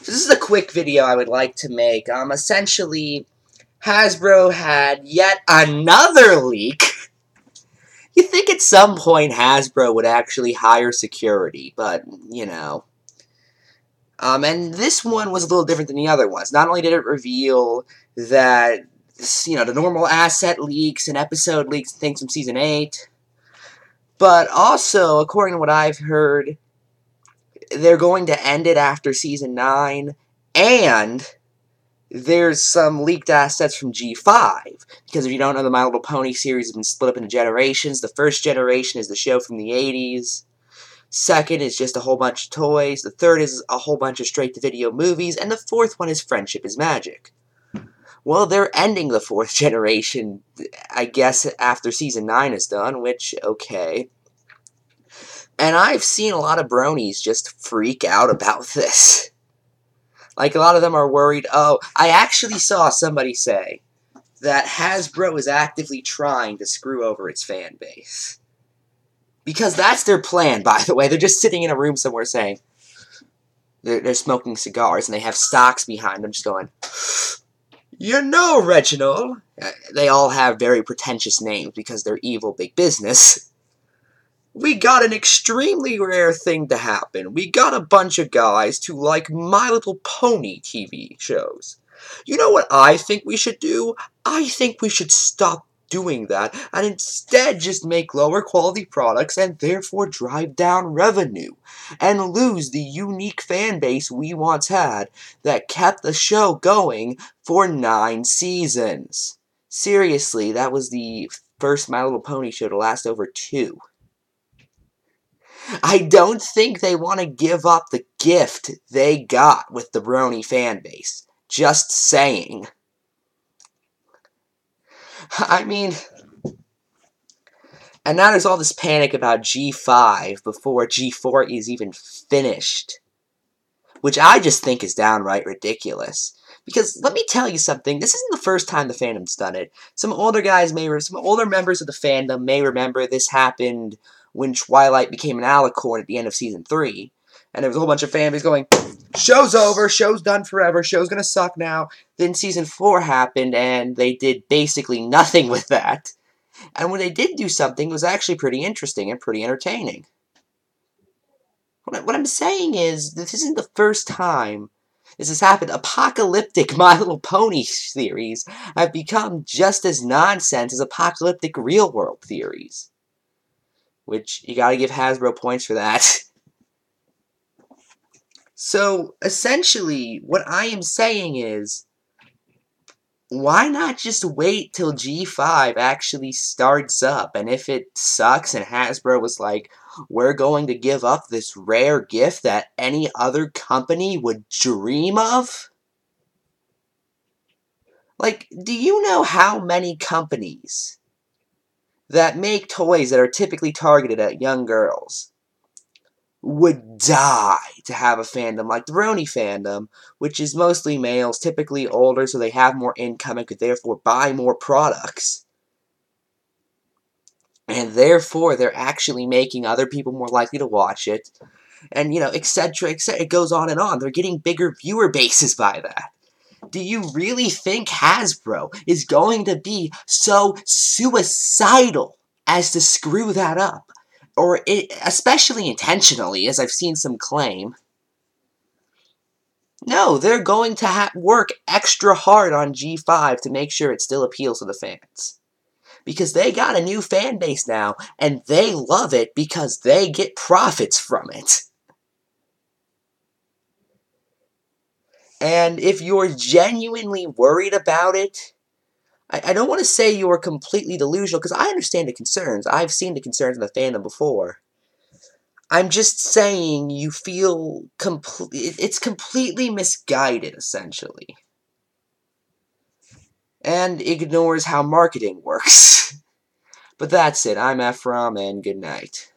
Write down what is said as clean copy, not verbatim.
So this is a quick video I would like to make. Essentially, Hasbro had yet another leak. You think at some point Hasbro would actually hire security, but, you know. And this one was a little different than the other ones. Not only did it reveal that, the normal asset leaks and episode leaks and things from Season 8, but also, according to what I've heard, they're going to end it after Season 9, and there's some leaked assets from G5, because if you don't know, the My Little Pony series has been split up into generations. The first generation is the show from the 80s. Second is just a whole bunch of toys. The third is a whole bunch of straight-to-video movies. And the fourth one is Friendship is Magic. Well, they're ending the fourth generation, I guess, after Season 9 is done, which, okay. And I've seen a lot of bronies just freak out about this. Like, a lot of them are worried, oh, I actually saw somebody say that Hasbro is actively trying to screw over its fan base. Because that's their plan, by the way. They're just sitting in a room somewhere saying, they're smoking cigars, and they have stocks behind them just going, you know, Reginald. They all have very pretentious names because they're evil big business. We got an extremely rare thing to happen. We got a bunch of guys to like My Little Pony TV shows. You know what I think we should do? I think we should stop doing that and instead just make lower quality products and therefore drive down revenue and lose the unique fan base we once had that kept the show going for 9 seasons. Seriously, that was the first My Little Pony show to last over 2. I don't think they want to give up the gift they got with the Brony fan base. Just saying. I mean, and now there's all this panic about G5 before G4 is even finished. Which I just think is downright ridiculous. Because, let me tell you something, this isn't the first time the fandom's done it. Some older members of the fandom may remember this happened when Twilight became an alicorn at the end of Season 3. And there was a whole bunch of fanboys going, show's over, show's done forever, show's gonna suck now. Then Season 4 happened, and they did basically nothing with that. And when they did do something, it was actually pretty interesting and pretty entertaining. What I'm saying is, this isn't the first time this has happened. Apocalyptic My Little Pony theories have become just as nonsense as apocalyptic real-world theories. Which, you gotta give Hasbro points for that. So, essentially, what I am saying is, why not just wait till G5 actually starts up? And if it sucks and Hasbro was like, we're going to give up this rare gift that any other company would dream of? Like, do you know how many companies that make toys that are typically targeted at young girls would die to have a fandom like the Brony fandom, which is mostly males, typically older, so they have more income and could therefore buy more products. And therefore, they're actually making other people more likely to watch it. And, etc., etc. It goes on and on. They're getting bigger viewer bases by that. Do you really think Hasbro is going to be so suicidal as to screw that up? Or especially intentionally, as I've seen some claim. No, they're going to work extra hard on G5 to make sure it still appeals to the fans. Because they got a new fan base now, and they love it because they get profits from it. And if you're genuinely worried about it, I don't want to say you're completely delusional, because I understand the concerns. I've seen the concerns in the fandom before. I'm just saying you feel it's completely misguided, essentially. And ignores how marketing works. But that's it. I'm Ephrom, and good night.